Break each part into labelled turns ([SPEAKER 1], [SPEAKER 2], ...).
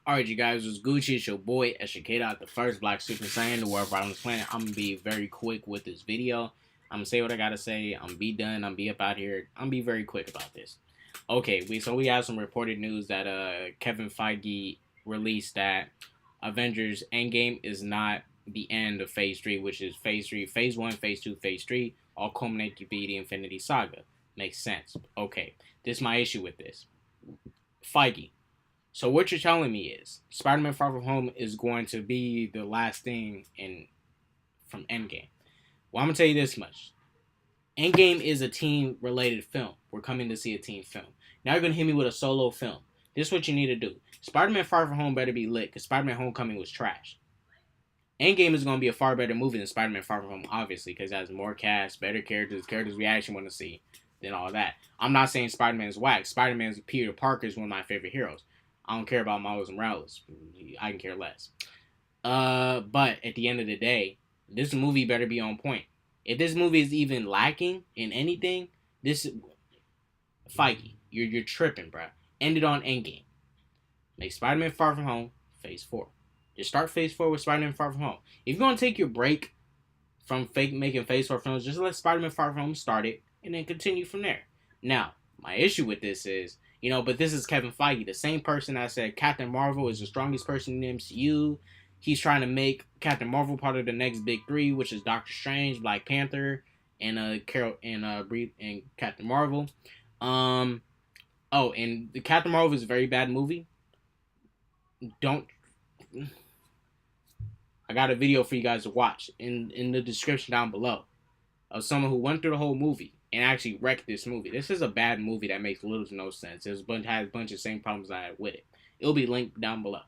[SPEAKER 1] Alright, you guys, it's Gucci. It's your boy, Eshikeda, the first Black Super Saiyan to work right on this planet. I'm gonna be very quick with this video. I'm gonna say what I gotta say. I'm gonna be done. I'm gonna be up out here. I'm gonna be very quick about this. Okay, we have some reported news that Kevin Feige released that Avengers Endgame is not the end of Phase 3, which is Phase 3, Phase 1, Phase 2, Phase 3, all culminate to be the Infinity Saga. Makes sense. Okay, this is my issue with this. Feige. So what you're telling me is Spider-Man Far From Home is going to be the last thing from Endgame. Well, I'm gonna tell you this much. Endgame is a team-related film. We're coming to see a team film. Now you're gonna hit me with a solo film. This is what you need to do. Spider-Man Far From Home better be lit, because Spider-Man Homecoming was trash. Endgame is gonna be a far better movie than Spider-Man Far From Home, obviously, because it has more cast, better characters we actually want to see, than all that. I'm not saying Spider-Man is whack. Spider-Man's Peter Parker is one of my favorite heroes. I don't care about Miles Morales. I can care less. But at the end of the day, this movie better be on point. If this movie is even lacking in anything, this Feige, you're tripping, bro. End it on Endgame. Make Spider-Man Far From Home Phase 4. Just start Phase 4 with Spider-Man Far From Home. If you're gonna take your break from making Phase 4 films, just let Spider-Man Far From Home start it and then continue from there. Now, my issue with this is, but this is Kevin Feige, the same person that said Captain Marvel is the strongest person in the MCU. He's trying to make Captain Marvel part of the next big three, which is Doctor Strange, Black Panther, and Captain Marvel. And the Captain Marvel is a very bad movie. I got a video for you guys to watch in the description down below of someone who went through the whole movie and actually wrecked this movie. This is a bad movie that makes little to no sense. It has a bunch of same problems I had with it. It'll be linked down below.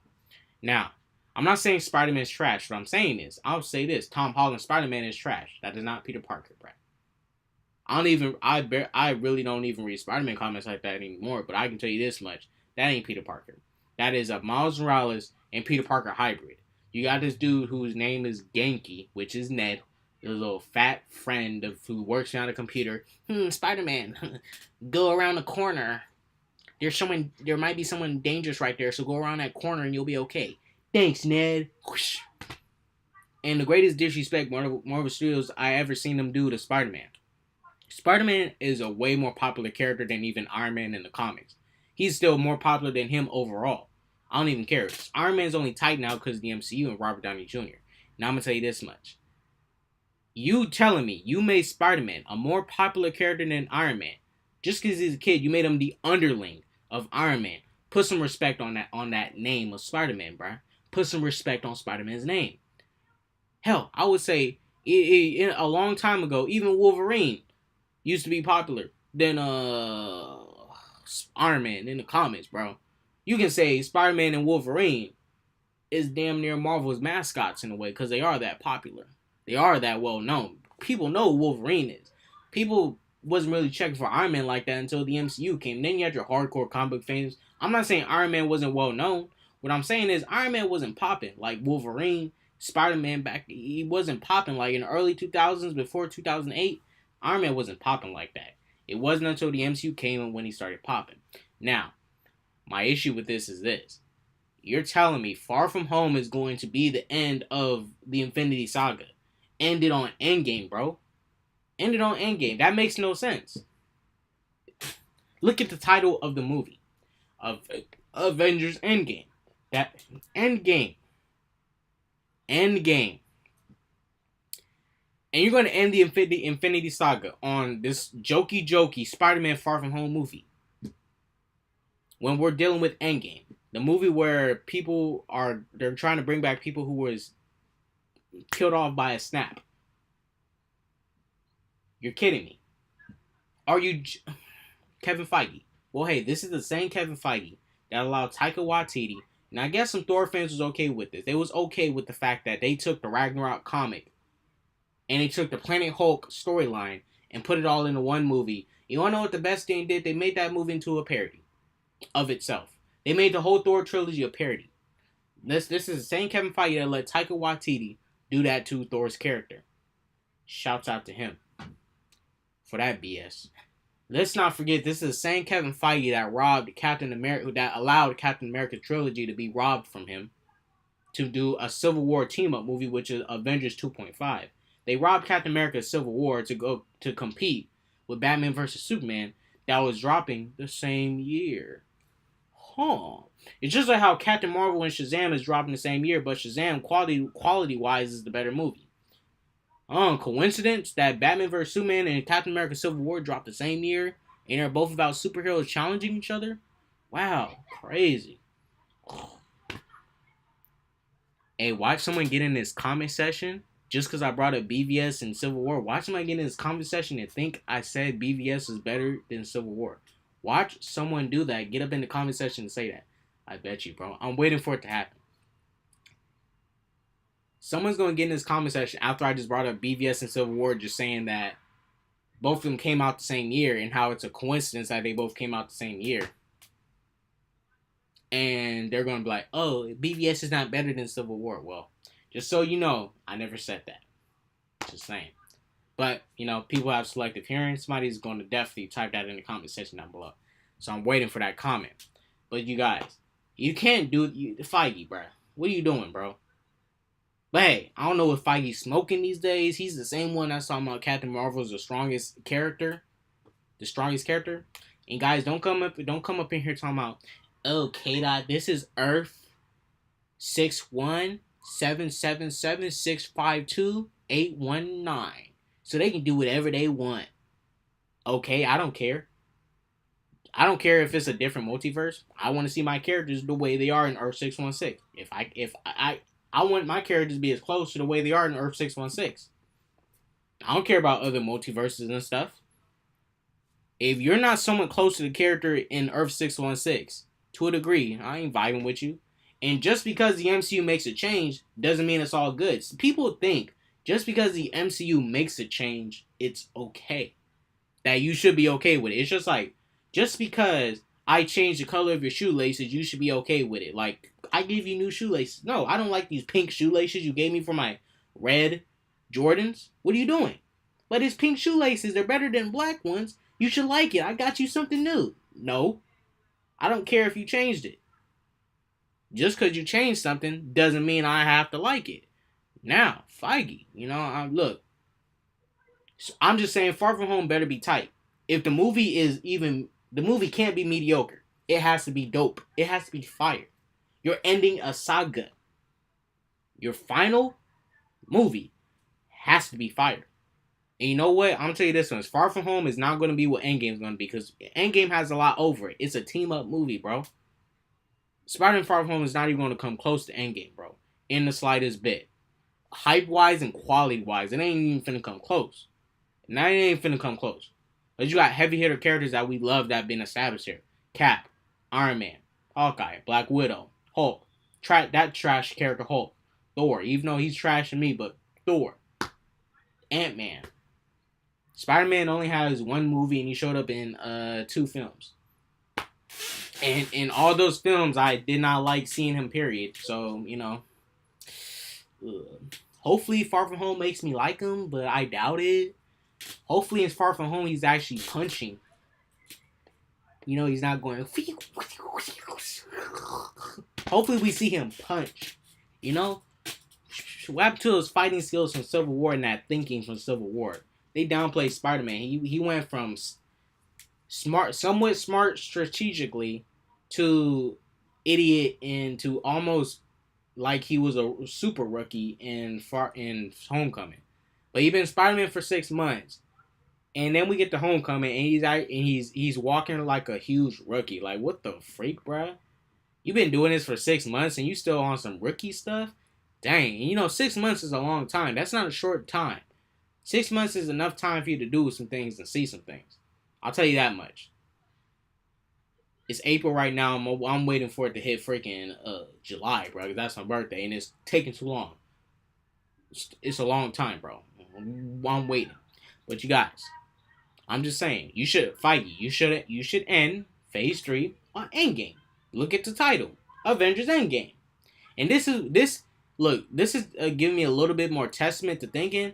[SPEAKER 1] Now, I'm not saying Spider-Man's trash. What I'm saying is, I'll say this: Tom Holland Spider-Man is trash. That is not Peter Parker, bro. I really don't even read Spider-Man comments like that anymore. But I can tell you this much: that ain't Peter Parker. That is a Miles Morales and Peter Parker hybrid. You got this dude whose name is Genki, which is Ned. A little fat friend who works on a computer. Spider-Man, go around the corner. There might be someone dangerous right there, so go around that corner and you'll be okay. Thanks, Ned. Whoosh. And the greatest disrespect Marvel Studios I ever seen them do to Spider-Man. Spider-Man is a way more popular character than even Iron Man in the comics. He's still more popular than him overall. I don't even care. Iron Man's only tight now because of the MCU and Robert Downey Jr. Now I'm going to tell you this much. You telling me you made Spider-Man a more popular character than Iron Man just because he's a kid? You made him the underling of Iron Man. Put some respect on that name of Spider-Man, bro. Put some respect on Spider-Man's name. Hell, I would say a long time ago, even Wolverine used to be popular than Iron Man in the comics, bro. You can say Spider-Man and Wolverine is damn near Marvel's mascots in a way because they are that popular. They are that well known. People know who Wolverine is. People wasn't really checking for Iron Man like that until the MCU came. Then you had your hardcore comic fans. I'm not saying Iron Man wasn't well known. What I'm saying is Iron Man wasn't popping like Wolverine, Spider-Man back. He wasn't popping like in the early 2000s before 2008. Iron Man wasn't popping like that. It wasn't until the MCU came and when he started popping. Now, my issue with this is this. You're telling me Far From Home is going to be the end of the Infinity Saga. End it on Endgame, bro. End it on Endgame. That makes no sense. Look at the title of the movie. Of Avengers Endgame. That Endgame. Endgame. And you're going to end the Infinity Saga on this jokey Spider-Man Far From Home movie. When we're dealing with Endgame. The movie where they're trying to bring back people who was killed off by a snap. You're kidding me. Are you Kevin Feige? Well, hey, this is the same Kevin Feige that allowed Taika Waititi, and I guess some Thor fans was okay with this. They was okay with the fact that they took the Ragnarok comic and they took the Planet Hulk storyline and put it all into one movie. You want to know what the best thing did? They made that movie into a parody of itself. They made the whole Thor trilogy a parody. This is the same Kevin Feige that let Taika Waititi do that to Thor's character. Shouts out to him for that BS. Let's not forget, this is the same Kevin Feige that robbed Captain America, that allowed Captain America trilogy to be robbed from him to do a Civil War team up movie, which is Avengers 2.5. They robbed Captain America Civil War to go to compete with Batman vs Superman that was dropping the same year. Huh. It's just like how Captain Marvel and Shazam is dropping the same year, but Shazam quality wise is the better movie. Coincidence that Batman vs Superman and Captain America Civil War dropped the same year and they're both about superheroes challenging each other? Wow, crazy. Hey, watch someone get in this comment section just because I brought up BVS and Civil War. Watch somebody get in this comment section and think I said BVS is better than Civil War. Watch someone do that. Get up in the comment section and say that. I bet you, bro. I'm waiting for it to happen. Someone's going to get in this comment section after I just brought up BVS and Civil War, just saying that both of them came out the same year and how it's a coincidence that they both came out the same year. And they're going to be like, oh, BVS is not better than Civil War. Well, just so you know, I never said that. Just saying. But, you know, people have selective hearing. Somebody's going to definitely type that in the comment section down below. So I'm waiting for that comment. But you guys, you can't do it. Feige, bro. What are you doing, bro? But hey, I don't know if Feige's smoking these days. He's the same one that's talking about Captain Marvel's the strongest character. The strongest character. And guys, don't come up in here talking about, oh, K-Dot, this is Earth 61777652819. So they can do whatever they want. Okay, I don't care. I don't care if it's a different multiverse. I want to see my characters the way they are in Earth 616. If I want my characters to be as close to the way they are in Earth 616. I don't care about other multiverses and stuff. If you're not somewhat close to the character in Earth 616, to a degree, I ain't vibing with you. And just because the MCU makes a change doesn't mean it's all good. People think just because the MCU makes a change, it's okay. That you should be okay with it. It's just like, just because I change the color of your shoelaces, you should be okay with it. Like, I give you new shoelaces. No, I don't like these pink shoelaces you gave me for my red Jordans. What are you doing? But it's pink shoelaces. They're better than black ones. You should like it. I got you something new. No. I don't care if you changed it. Just because you changed something doesn't mean I have to like it. Now, Feige, you know, look. I'm just saying Far From Home better be tight. If the movie is even... The movie can't be mediocre. It has to be dope. It has to be fire. You're ending a saga. Your final movie has to be fire. And you know what? I'm going to tell you this one. Far From Home is not going to be what Endgame is going to be. Because Endgame has a lot over it. It's a team-up movie, bro. Spider-Man Far From Home is not even going to come close to Endgame, bro. In the slightest bit. Hype-wise and quality-wise, it ain't even finna come close. Now it ain't finna come close. But you got heavy hitter characters that we love that have been established here. Cap, Iron Man, Hawkeye, Black Widow, Hulk. That trash character Hulk. Thor, even though he's trashing me, but Thor. Ant-Man. Spider-Man only has one movie and he showed up in 2 films. And in all those films, I did not like seeing him, period. So, you know. Hopefully Far From Home makes me like him, but I doubt it. Hopefully in Far From Home he's actually punching. You know, he's not going... Hopefully we see him punch. You know? What happened to those fighting skills from Civil War and that thinking from Civil War? They downplayed Spider-Man. He went from somewhat smart strategically to idiot and to almost like he was a super rookie in Homecoming. But he's been Spider-Man for 6 months. And then we get to Homecoming and he's walking like a huge rookie. Like, what the freak, bruh? You've been doing this for 6 months and you still on some rookie stuff? Dang. And you know, 6 months is a long time. That's not a short time. 6 months is enough time for you to do some things and see some things. I'll tell you that much. It's April right now. I'm waiting for it to hit freaking July, bro. Because that's my birthday and it's taking too long. It's a long time, bro. I'm waiting. But you guys, I'm just saying, you should end Phase 3 on Endgame. Look at the title, Avengers Endgame. And this is giving me a little bit more testament to thinking,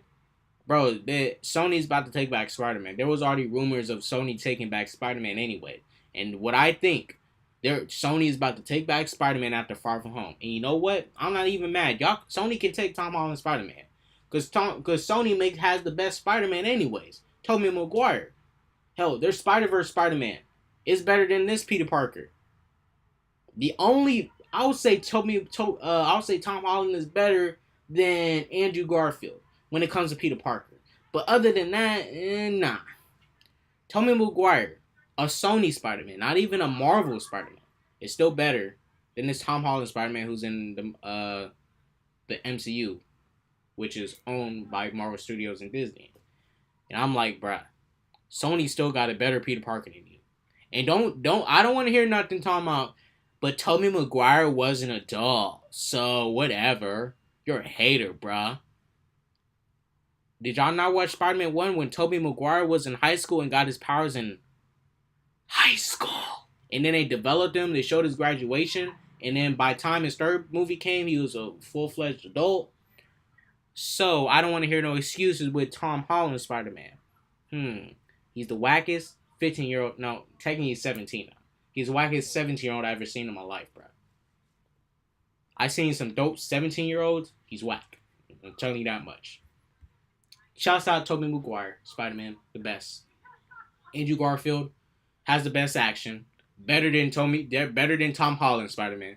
[SPEAKER 1] Bro, Sony's about to take back Spider-Man. There was already rumors of Sony taking back Spider-Man anyway. And what I think, Sony is about to take back Spider-Man after Far From Home. And you know what? I'm not even mad. Sony can take Tom Holland Spider-Man. Because Sony has the best Spider-Man anyways. Tobey Maguire. Hell, their Spider-Verse Spider-Man is better than this Peter Parker. I would say Tom Holland is better than Andrew Garfield when it comes to Peter Parker. But other than that, nah. Tobey Maguire, a Sony Spider-Man, not even a Marvel Spider-Man, is still better than this Tom Holland Spider-Man who's in the MCU, which is owned by Marvel Studios and Disney. And I'm like, bruh, Sony still got a better Peter Parker than you. And I don't want to hear nothing talking about, but Tobey Maguire wasn't a doll, so whatever. You're a hater, bruh. Did y'all not watch Spider-Man 1 when Tobey Maguire was in high school and got his powers in high school? And then they developed him, they showed his graduation, and then by the time his third movie came, he was a full-fledged adult. So, I don't want to hear no excuses with Tom Holland Spider-Man. He's the wackest 15-year-old, no, technically he's 17 now. He's the wackest 17-year-old I've ever seen in my life, bro. I've seen some dope 17-year-olds, he's whack. I'm telling you that much. Shouts out Tobey Maguire, Spider-Man, the best. Andrew Garfield has the best action, better than Tom Holland Spider-Man.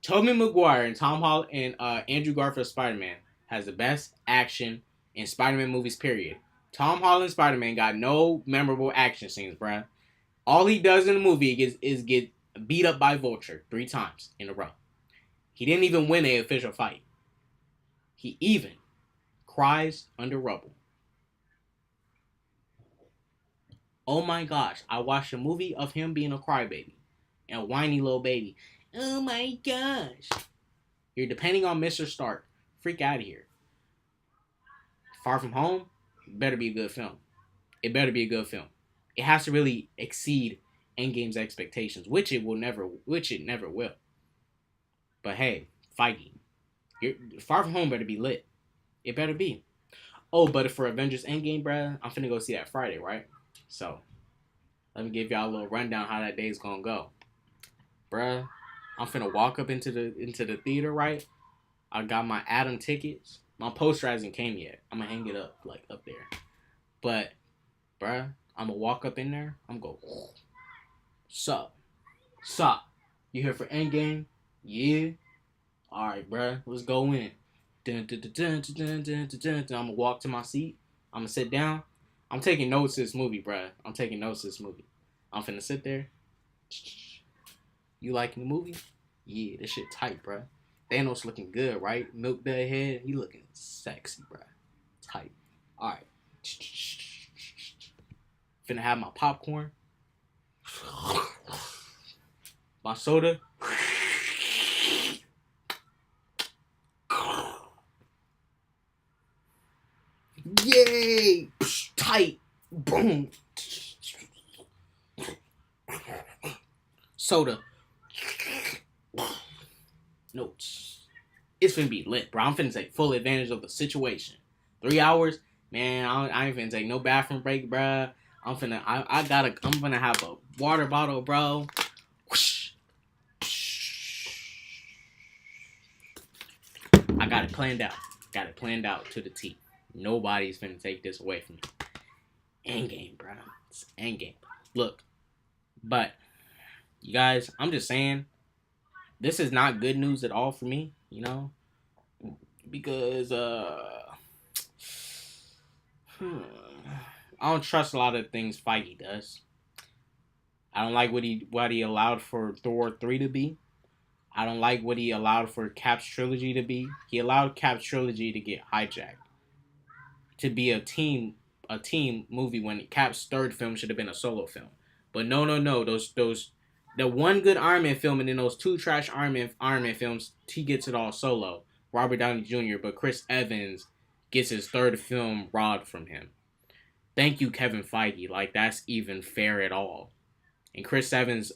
[SPEAKER 1] Tobey Maguire and Tom Holland and Andrew Garfield Spider-Man has the best action in Spider-Man movies, period. Tom Holland Spider-Man got no memorable action scenes, bruh. All he does in the movie is get beat up by Vulture 3 times in a row. He didn't even win an official fight. He even cries under rubble. Oh my gosh, I watched a movie of him being a crybaby. And a whiny little baby. Oh my gosh. You're depending on Mr. Stark. Freak out of here. Far From Home, better be a good film. It better be a good film. It has to really exceed Endgame's expectations, which it never will. But hey, Feige, Far From Home better be lit. It better be. Oh, but for Avengers Endgame, bruh, I'm finna go see that Friday, right? So, let me give y'all a little rundown how that day's gonna go. Bruh, I'm finna walk up into the theater, right? I got my Atom tickets. My poster hasn't came yet. I'm gonna hang it up, like, up there. But, bruh, I'm gonna walk up in there. I'm gonna go, sup. You here for Endgame? Yeah. Alright, bruh, let's go in. I'm gonna walk to my seat. I'm gonna sit down. I'm taking notes of this movie, bruh. I'm finna sit there. You liking the movie? Yeah, this shit tight, bruh. Thanos looking good, right? Milk that head. He looking sexy, bruh. Tight. Alright. Finna have my popcorn. My soda. Yay! Tight. Boom. Soda. Notes. It's finna be lit, bro. I'm finna take full advantage of the situation. 3 hours, man. I ain't finna take no bathroom break, bro. I'm finna have a water bottle, bro. I got it planned out. To the T. Nobody's finna take this away from me. Endgame, bro. It's Endgame. Look, but you guys, I'm just saying, this is not good news at all for me, you know, because I don't trust a lot of things Feige does. I don't like what he allowed for Thor 3 to be. I don't like what he allowed for Cap's trilogy to be. He allowed Cap's trilogy to get hijacked. To be a team movie when Cap's third film should have been a solo film. But no. The one good Iron Man film and then those 2 trash Iron Man films, he gets it all solo. Robert Downey Jr., but Chris Evans gets his third film robbed from him. Thank you, Kevin Feige. Like, that's even fair at all. And Chris Evans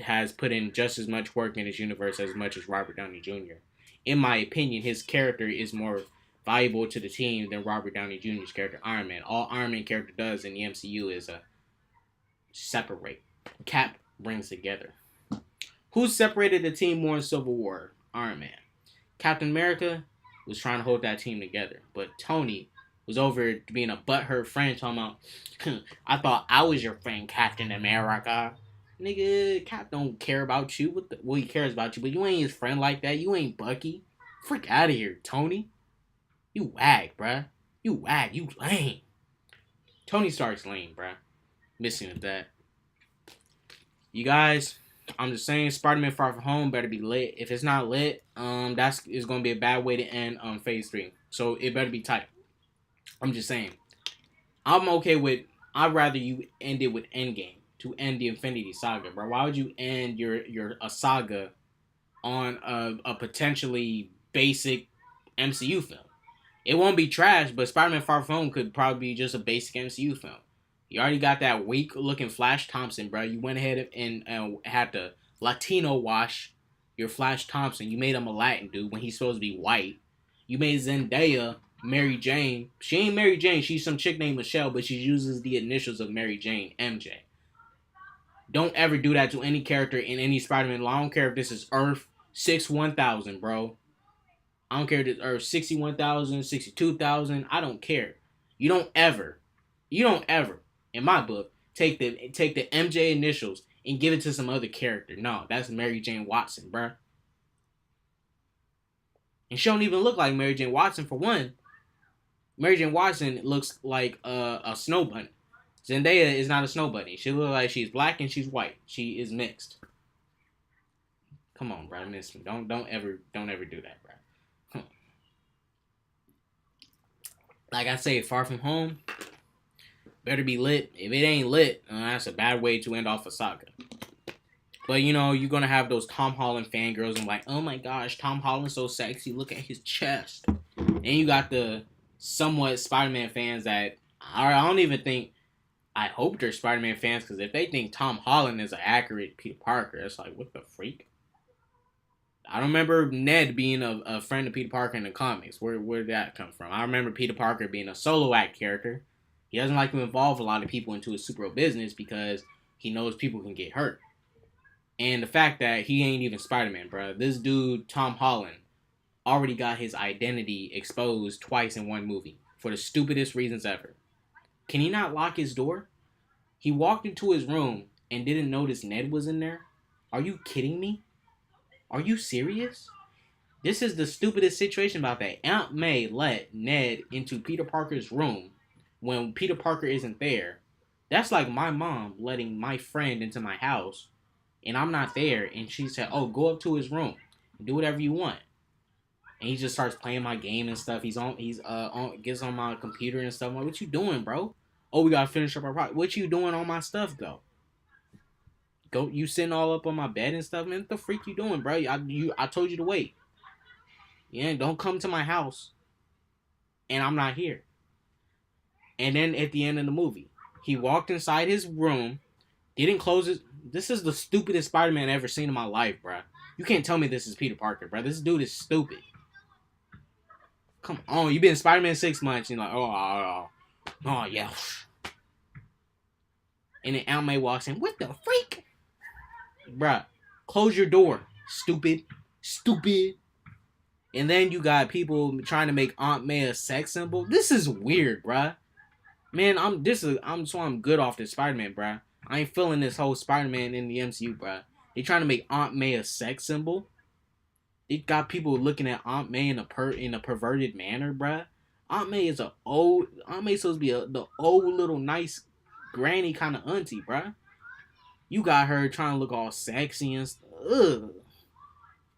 [SPEAKER 1] has put in just as much work in his universe as much as Robert Downey Jr. In my opinion, his character is more valuable to the team than Robert Downey Jr.'s character Iron Man. All Iron Man character does in the MCU is separate. Cap brings together. Who separated the team more in Civil War? Iron Man. Captain America was trying to hold that team together, but Tony was over being a butthurt friend talking about, I thought I was your friend, Captain America. Nigga, Cap don't care about you. Well, he cares about you, but you ain't his friend like that. You ain't Bucky. Freak out of here, Tony. You wag, bruh. You wag. You lame. Tony Stark's lame, bruh. Missing with that. You guys, I'm just saying, Spider-Man Far From Home better be lit. If it's not lit, that's is gonna be a bad way to end Phase 3. So it better be tight. I'm just saying. I'm okay with. I'd rather you end it with Endgame to end the Infinity Saga, bro. Why would you end your saga on a potentially basic MCU film? It won't be trash, but Spider-Man Far From Home could probably be just a basic MCU film. You already got that weak looking Flash Thompson, bro. You went ahead and had to Latino wash your Flash Thompson. You made him a Latin dude when he's supposed to be white. You made Zendaya Mary Jane. She ain't Mary Jane. She's some chick named Michelle, but she uses the initials of Mary Jane, MJ. Don't ever do that to any character in any Spider-Man. I don't care if this is Earth 61000, bro. I don't care if it's Earth 61,000, 62,000. I don't care. You don't ever, in my book, take the MJ initials and give it to some other character. No, that's Mary Jane Watson, bro. And she don't even look like Mary Jane Watson for one. Mary Jane Watson looks like a snow bunny. Zendaya is not a snow bunny. She looks like she's black and she's white. She is mixed. Come on, bro. Don't ever do that, bro. Like I say, Far From Home better be lit. If it ain't lit, that's a bad way to end off a saga. But you know, you're gonna have those Tom Holland fangirls and like, oh my gosh, Tom Holland's so sexy. Look at his chest. And you got the somewhat Spider-Man fans that I don't even think. I hope they're Spider-Man fans, because if they think Tom Holland is an accurate Peter Parker, it's like, what the freak? I don't remember Ned being a friend of Peter Parker in the comics. Where did that come from? I remember Peter Parker being a solo act character. He doesn't like to involve a lot of people into his superhero business because he knows people can get hurt. And the fact that he ain't even Spider-Man, bro. This dude, Tom Holland, already got his identity exposed twice in one movie for the stupidest reasons ever. Can he not lock his door? He walked into his room and didn't notice Ned was in there? Are you kidding me? Are you serious? This is the stupidest situation about that. Aunt May let Ned into Peter Parker's room when Peter Parker isn't there. That's like my mom letting my friend into my house and I'm not there, and she said, oh, go up to his room and do whatever you want. And he just starts playing my game and stuff. Gets on my computer and stuff. I'm like, what you doing, bro? Oh, we gotta finish up our project. What you doing on my stuff, though? You sitting all up on my bed and stuff, man. What the freak you doing, bro? I told you to wait. Yeah, don't come to my house, and I'm not here. And then at the end of the movie, he walked inside his room, didn't close it. This is the stupidest Spider-Man I've ever seen in my life, bro. You can't tell me this is Peter Parker, bro. This dude is stupid. Come on, you been Spider-Man 6 months, and you're like, oh, yeah. And then Aunt May walks in, what the freak? Bruh, close your door, stupid. And then you got people trying to make Aunt May a sex symbol. This is weird, bruh. Man, I'm good off this Spider-Man, bruh. I ain't feeling this whole Spider-Man in the MCU, bruh. They trying to make Aunt May a sex symbol. It got people looking at Aunt May in a perverted manner, bruh. Aunt May supposed to be the old little nice granny kind of auntie, bruh. You got her trying to look all sexy and stuff. Ugh.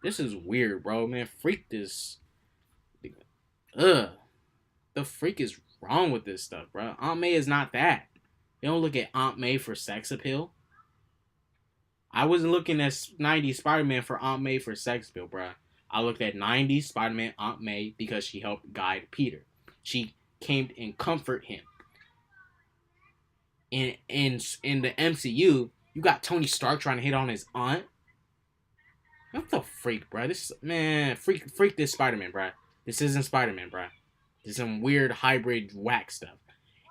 [SPEAKER 1] This is weird, bro. Man, freak this. Ugh. The freak is wrong with this stuff, bro. Aunt May is not that. They don't look at Aunt May for sex appeal. I wasn't looking at 90s Spider-Man for Aunt May for sex appeal, bro. I looked at 90s Spider-Man Aunt May because she helped guide Peter. She came and comfort him. In the MCU, you got Tony Stark trying to hit on his aunt. What the freak, bro? Freak this Spider-Man, bro. This isn't Spider-Man, bro. There's some weird hybrid whack stuff.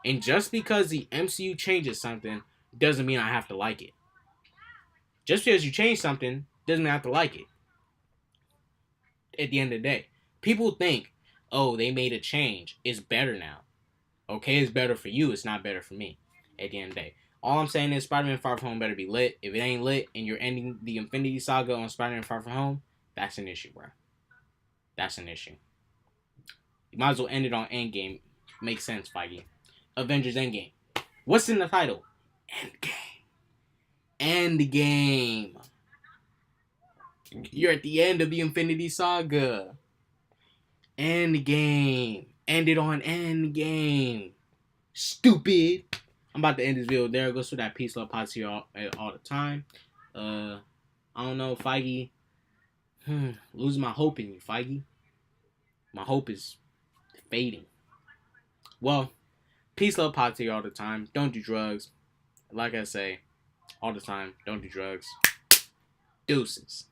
[SPEAKER 1] And just because the MCU changes something doesn't mean I have to like it. Just because you change something doesn't mean I have to like it. At the end of the day, people think, oh, they made a change. It's better now. Okay, it's better for you. It's not better for me. At the end of the day, all I'm saying is Spider-Man Far From Home better be lit. If it ain't lit and you're ending the Infinity Saga on Spider-Man Far From Home, that's an issue, bro. That's an issue. You might as well end it on Endgame. Makes sense, Feige. Avengers Endgame. What's in the title? Endgame. Endgame. You're at the end of the Infinity Saga. Endgame. End it on Endgame. Stupid. I'm about to end this video there. Go through that peace, love, positivity all the time. I don't know, Feige. Losing my hope in you, Feige. My hope is fading. Well, peace, love, positivity all the time. Don't do drugs. Like I say, all the time, don't do drugs. Deuces.